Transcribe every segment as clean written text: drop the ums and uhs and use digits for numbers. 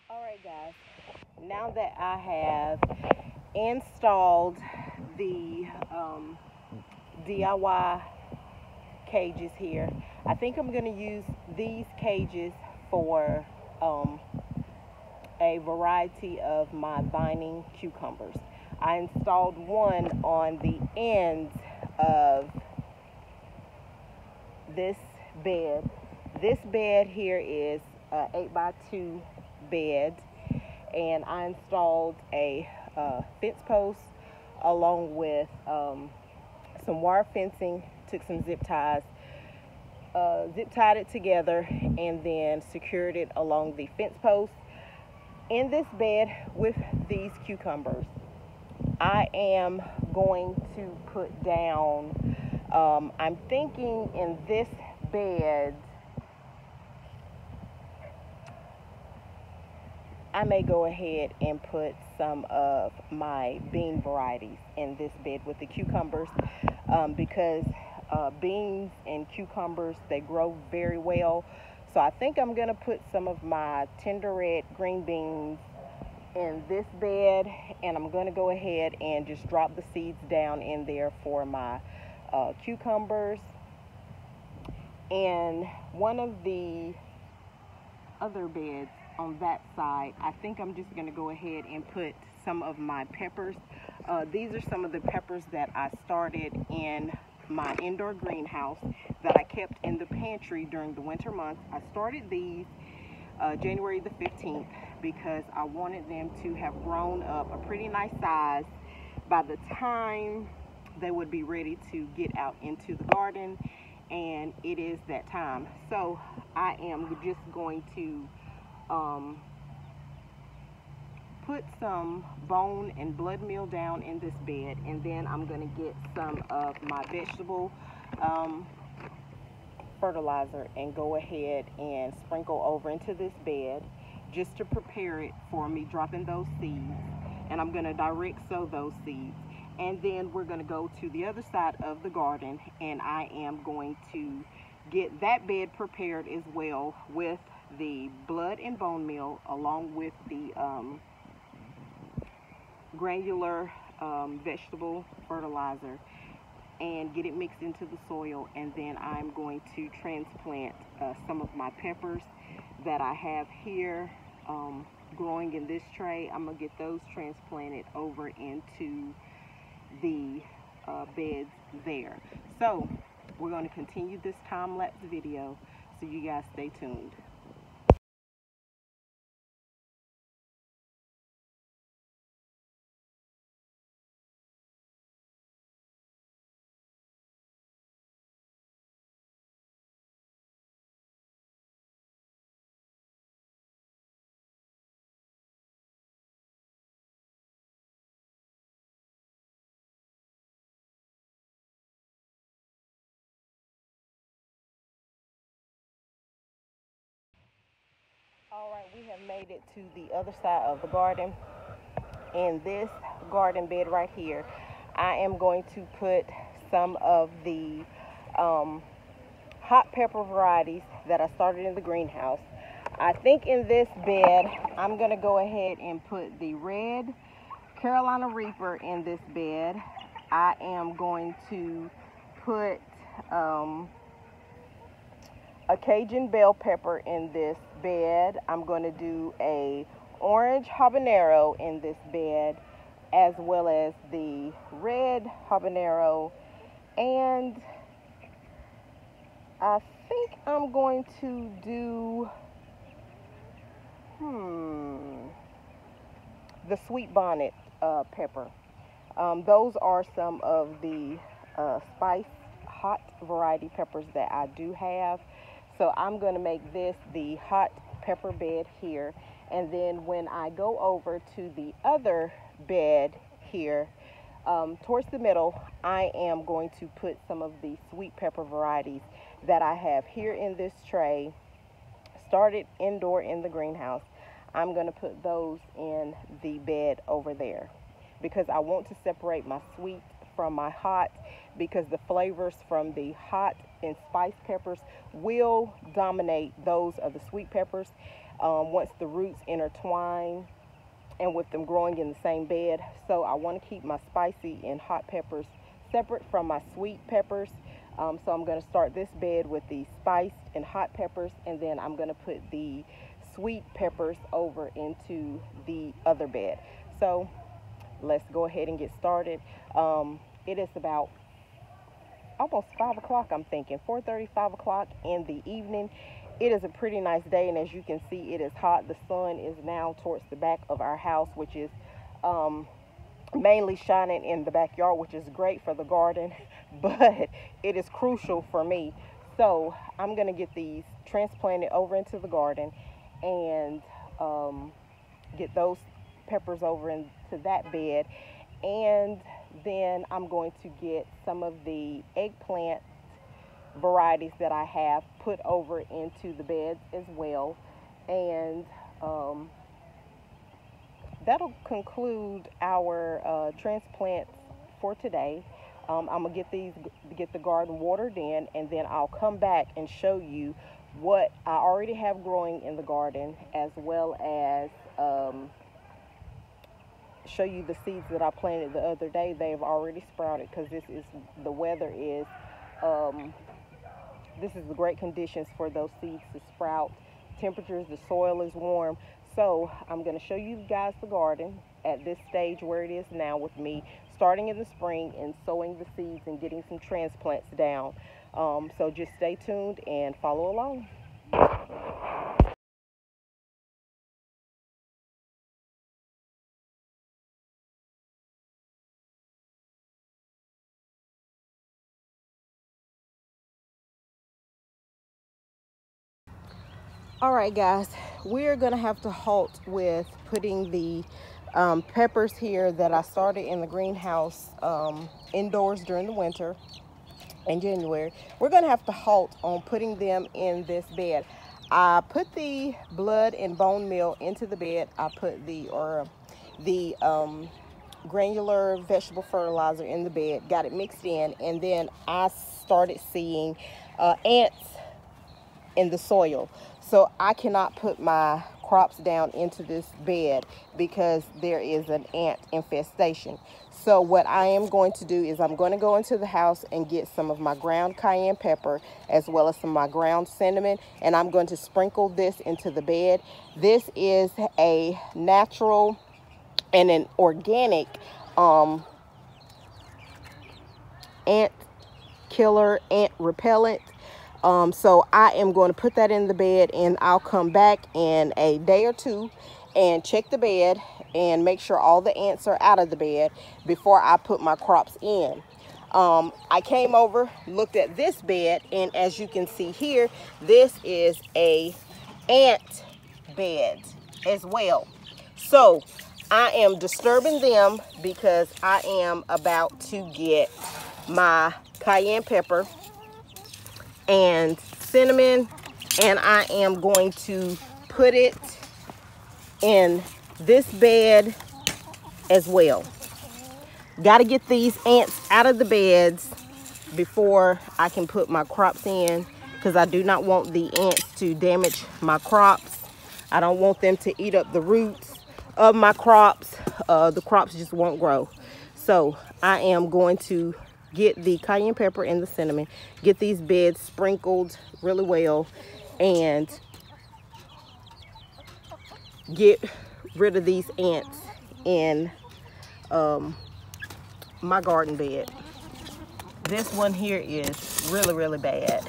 All right, guys. Now that I have installed the DIY cages here, I think I'm going to use these cages for um, a variety of my vining cucumbers. I installed one on the end of this bed. This bed here is an 8x2 bed, and I installed a fence post along with some wire fencing, took some zip ties, zip tied it together, and then secured it along the fence post in this bed with these cucumbers. I am going to put down, I'm thinking in this bed, I may go ahead and put some of my bean varieties in this bed with the cucumbers because beans and cucumbers, they grow very well. So I think I'm going to put some of my tender red green beans in this bed, and I'm going to go ahead and just drop the seeds down in there for my cucumbers. And one of the other beds on that side, I think I'm just going to go ahead and put some of my peppers. These are some of the peppers that I started in my indoor greenhouse that I kept in the pantry during the winter months. I started these January the 15th because I wanted them to have grown up a pretty nice size by the time they would be ready to get out into the garden, and it is that time. So I am just going to put some bone and blood meal down in this bed, and then I'm going to get some of my vegetable fertilizer and go ahead and sprinkle over into this bed just to prepare it for me dropping those seeds. And I'm going to direct sow those seeds, and then we're going to go to the other side of the garden, and I am going to get that bed prepared as well with the blood and bone meal along with the granular vegetable fertilizer, and get it mixed into the soil. And then I'm going to transplant some of my peppers that I have here growing in this tray. I'm going to get those transplanted over into the beds there. So we're going to continue this time-lapse video, so you guys stay tuned. All right, we have made it to the other side of the garden. In this garden bed right here, I am going to put some of the hot pepper varieties that I started in the greenhouse. I think in this bed, I'm going to go ahead and put the red Carolina Reaper in this bed. I am going to put a Cajun bell pepper in this bed. I'm going to do a orange habanero in this bed, as well as the red habanero, and I think I'm going to do the sweet bonnet pepper. Those are some of the spice hot variety peppers that I do have. So I'm going to make this the hot pepper bed here. And then when I go over to the other bed here, towards the middle, I am going to put some of the sweet pepper varieties that I have here in this tray, started indoor in the greenhouse. I'm going to put those in the bed over there because I want to separate my sweet from my hot, because the flavors from the hot and spice peppers will dominate those of the sweet peppers. once the roots intertwine and with them growing in the same bed. So I want to keep my spicy and hot peppers separate from my sweet peppers. So I'm going to start this bed with the spiced and hot peppers, and then I'm going to put the sweet peppers over into the other bed. So let's go ahead and get started. It is about almost 5 o'clock, I'm thinking 4:30, 5 o'clock in the evening. It is a pretty nice day, and as you can see, it is hot. The sun is now towards the back of our house, which is mainly shining in the backyard, which is great for the garden, but it is crucial for me. So I'm going to get these transplanted over into the garden and get those peppers over into that bed. And then I'm going to get some of the eggplant varieties that I have put over into the beds as well. And that'll conclude our transplants for today. I'm gonna get the garden watered in, and then I'll come back and show you what I already have growing in the garden, as well as show you the seeds that I planted the other day. They've already sprouted because the weather is this is the great conditions for those seeds to sprout. Temperatures, the soil is warm. So I'm going to show you guys the garden at this stage where it is now, with me starting in the spring and sowing the seeds and getting some transplants down. So just stay tuned and follow along. All right, guys, we're gonna have to halt with putting the peppers here that I started in the greenhouse indoors during the winter in January. We're gonna have to halt on putting them in this bed. I put the blood and bone meal into the bed. I put the granular vegetable fertilizer in the bed, got it mixed in, and then I started seeing ants in the soil. So I cannot put my crops down into this bed because there is an ant infestation. So what I am going to do is I'm going to go into the house and get some of my ground cayenne pepper, as well as some of my ground cinnamon, and I'm going to sprinkle this into the bed. This is a natural and an organic ant killer, ant repellent. So I am going to put that in the bed, and I'll come back in a day or two and check the bed and make sure all the ants are out of the bed before I put my crops in. I came over, looked at this bed, and as you can see here, this is a ant bed as well. So I am disturbing them because I am about to get my cayenne pepper and cinnamon, and I am going to put it in this bed as well. Got to get these ants out of the beds before I can put my crops in, because I do not want the ants to damage my crops. I don't want them to eat up the roots of my crops. The crops just won't grow. So I am going to get the cayenne pepper and the cinnamon, get these beds sprinkled really well, and get rid of these ants in my garden bed. This one here is really, really bad.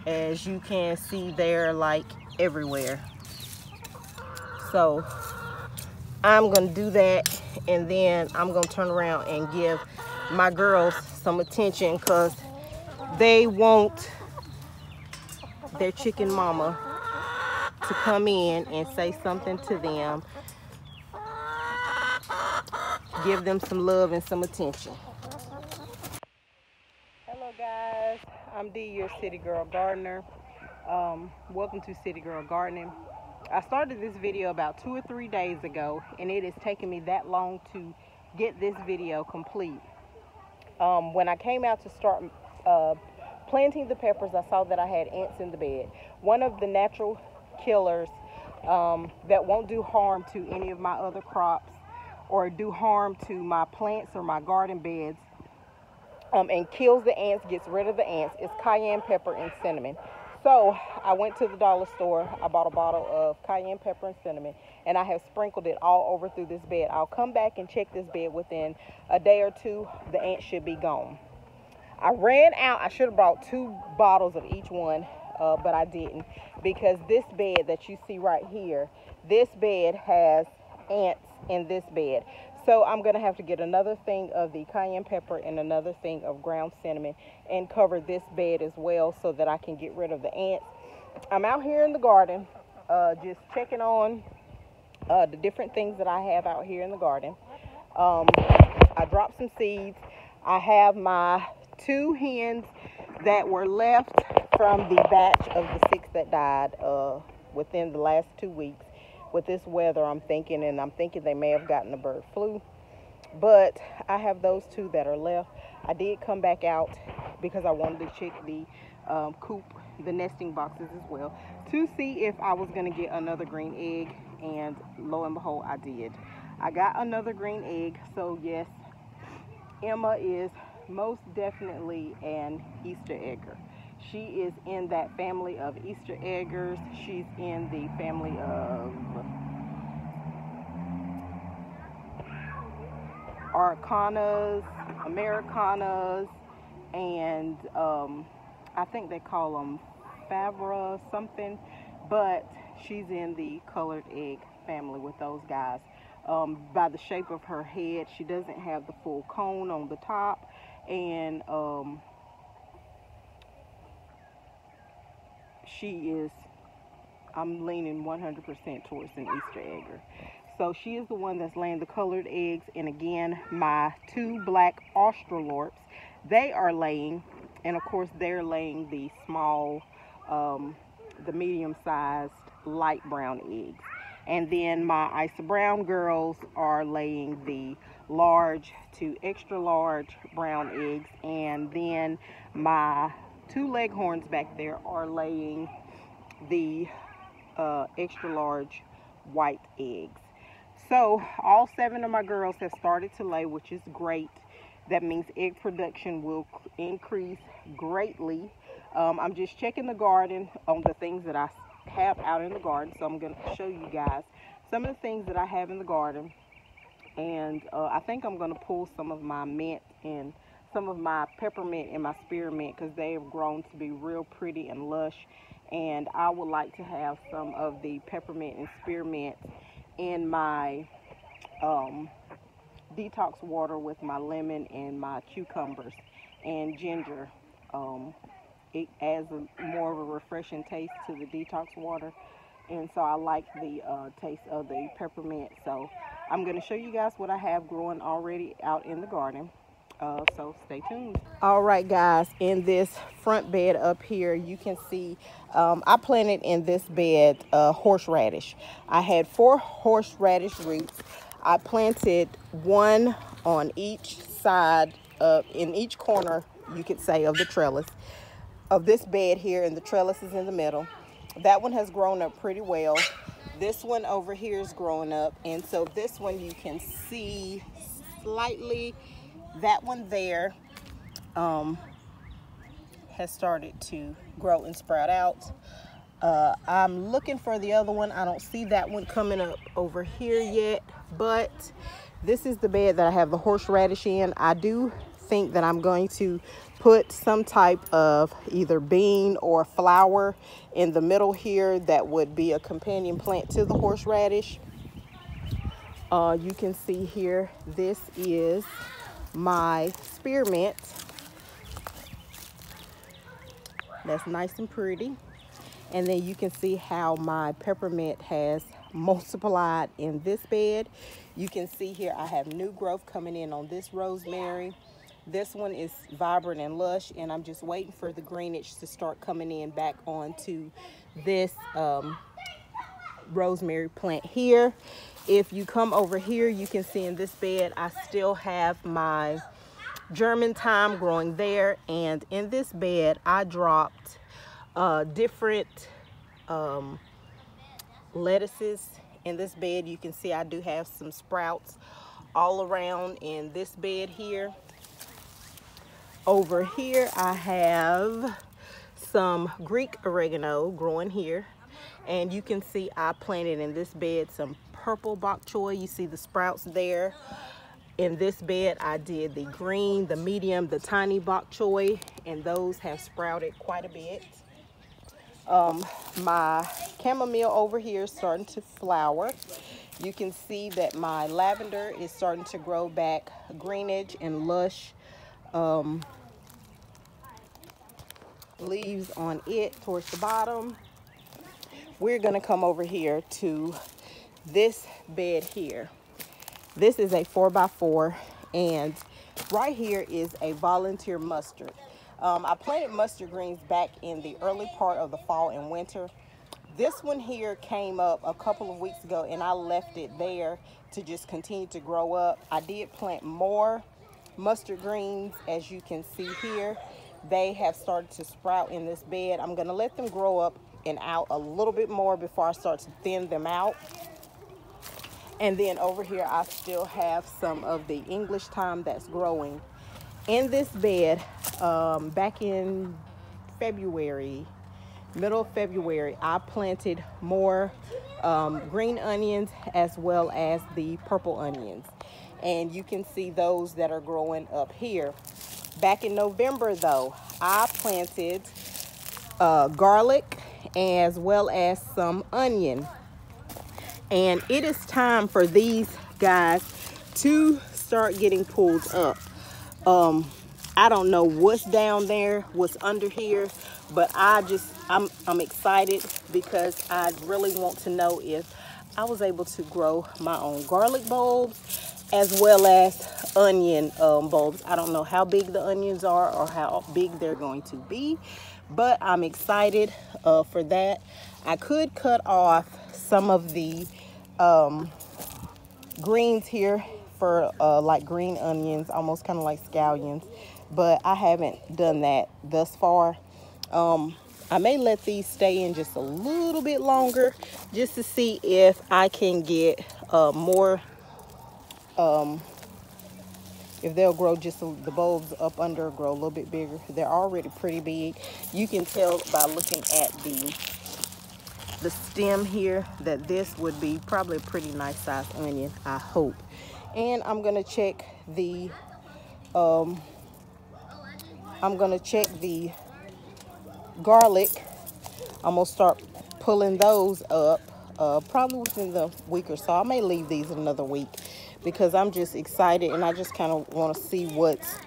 As you can see, they're like everywhere. So I'm gonna do that, and then I'm gonna turn around and give my girls some attention, because they want their chicken mama to come in and say something to them, give them some love and some attention. Hello guys, I'm Dee, your city girl gardener. Welcome to City Girl Gardening. I started this video about 2 or 3 days ago, and it has taken me that long to get this video complete. When I came out to start planting the peppers, I saw that I had ants in the bed. One of the natural killers that won't do harm to any of my other crops or do harm to my plants or my garden beds, and kills the ants, gets rid of the ants, is cayenne pepper and cinnamon. So I went to the dollar store, I bought a bottle of cayenne pepper and cinnamon, and I have sprinkled it all over through this bed. I'll come back and check this bed within a day or two. The ants should be gone. I ran out. I should have brought 2 bottles of each one, but I didn't, because this bed that you see right here, this bed has ants in this bed. So I'm going to have to get another thing of the cayenne pepper and another thing of ground cinnamon and cover this bed as well so that I can get rid of the ants. I'm out here in the garden just checking on the different things that I have out here in the garden. I dropped some seeds. I have my 2 hens that were left from the batch of the 6 that died within the last 2 weeks. With this weather, I'm thinking they may have gotten the bird flu. But I have those 2 that are left. I did come back out because I wanted to check the coop, the nesting boxes as well, to see if I was going to get another green egg, and lo and behold, I did. I got another green egg. So yes, Emma is most definitely an Easter egger. She is in that family of Easter eggers. She's in the family of Arcanas, Americanas, and I think they call them Favre something, but she's in the colored egg family with those guys. By the shape of her head, she doesn't have the full cone on the top, and she is, I'm leaning 100% towards an Easter egger. So she is the one that's laying the colored eggs. And again, my 2 black Australorps, they are laying, and of course they're laying the small, the medium-sized light brown eggs. And then my Isa Brown girls are laying the large to extra large brown eggs. And then my 2 Leghorns back there are laying the extra large white eggs. So all 7 of my girls have started to lay, which is great. That means egg production will increase greatly. I'm just checking the garden on the things that I have out in the garden. So I'm going to show you guys some of the things that I have in the garden. And I think I'm going to pull some of my mint and some of my peppermint and my spearmint, because they have grown to be real pretty and lush. And I would like to have some of the peppermint and spearmint in my detox water with my lemon and my cucumbers and ginger. It adds more of a refreshing taste to the detox water, and so I like the taste of the peppermint. So I'm going to show you guys what I have growing already out in the garden. So stay tuned. All right, guys, in this front bed up here, you can see I planted in this bed horseradish. I had 4 horseradish roots. I planted 1 on each side, in each corner, you could say, of the trellis of this bed here, and the trellis is in the middle. That one has grown up pretty well. This one over here is growing up, and so this one you can see slightly. That one there has started to grow and sprout out. I'm looking for the other one. I don't see that one coming up over here yet, but this is the bed that I have the horseradish in. I do think that I'm going to put some type of either bean or flower in the middle here that would be a companion plant to the horseradish. You can see here, this is my spearmint. That's nice and pretty. And then you can see how my peppermint has multiplied in this bed. You can see here I have new growth coming in on this rosemary. This one is vibrant and lush, and I'm just waiting for the greenage to start coming in back onto this rosemary plant here. If you come over here, you can see in this bed I still have my German thyme growing there, and in this bed I dropped different lettuces in this bed. You can see I do have some sprouts all around in this bed here. Over here I have some Greek oregano growing here, and you can see I planted in this bed some purple bok choy. You see the sprouts there. In this bed I did the green, the medium, the tiny bok choy, and those have sprouted quite a bit. My chamomile over here is starting to flower. You can see that my lavender is starting to grow back greenish and lush leaves on it towards the bottom. We're gonna come over here to this bed here. This is a 4x4, and right here is a volunteer mustard. I planted mustard greens back in the early part of the fall and winter. This one here came up a couple of weeks ago, and I left it there to just continue to grow up. I did plant more mustard greens, as you can see here. They have started to sprout in this bed. I'm gonna let them grow up and out a little bit more before I start to thin them out. And then over here I still have some of the English thyme that's growing. In this bed, back in February, middle of February, I planted more green onions as well as the purple onions. And you can see those that are growing up here. Back in November though, I planted garlic as well as some onion. And it is time for these guys to start getting pulled up. I don't know what's down there, what's under here, but I'm excited because I really want to know if I was able to grow my own garlic bulbs as well as onion bulbs. I don't know how big the onions are or how big they're going to be, but I'm excited for that. I could cut off some of the greens here for like green onions, almost kind of like scallions, but I haven't done that thus far. I may let these stay in just a little bit longer just to see if I can get more, if they'll grow just the bulbs up under, grow a little bit bigger. They're already pretty big. You can tell by looking at the stem here that this would be probably a pretty nice sized onion, I hope. And I'm gonna check the garlic. I'm gonna start pulling those up probably within the week or so. I may leave these another week because I'm just excited and I just kind of want to see what's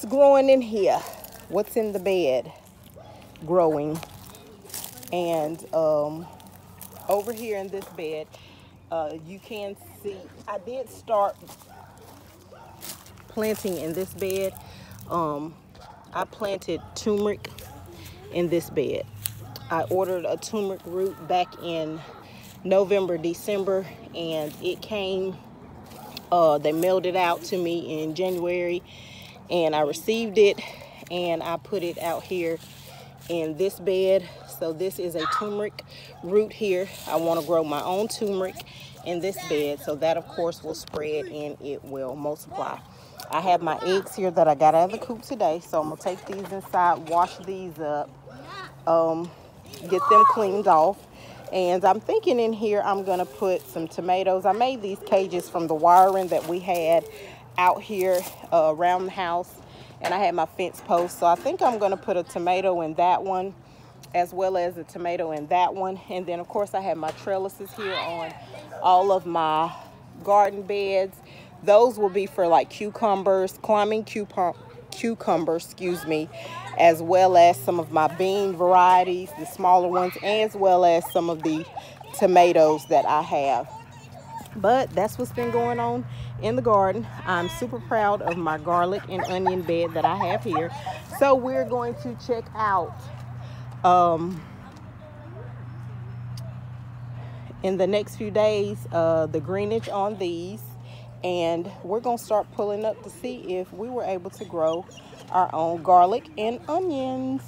growing in here, what's in the bed growing. And over here in this bed, you can see I did start planting in this bed. I planted turmeric in this bed. I ordered a turmeric root back in November, December, and it came, they mailed it out to me in January, and I received it and I put it out here in this bed. So this is a turmeric root here. I want to grow my own turmeric in this bed, so that of course will spread and it will multiply. I have my eggs here that I got out of the coop today, so I'm gonna take these inside, wash these up, get them cleaned off. And I'm thinking in here I'm gonna put some tomatoes. I made these cages from the wiring that we had out here around the house, and I had my fence post, so I think I'm gonna put a tomato in that one as well as a tomato in that one. And then of course I have my trellises here on all of my garden beds. Those will be for like cucumbers, climbing cucumbers, excuse me, as well as some of my bean varieties, the smaller ones, as well as some of the tomatoes that I have. But that's what's been going on in the garden. I'm super proud of my garlic and onion bed that I have here. So we're going to check out in the next few days the greenage on these, and we're gonna start pulling up to see if we were able to grow our own garlic and onions.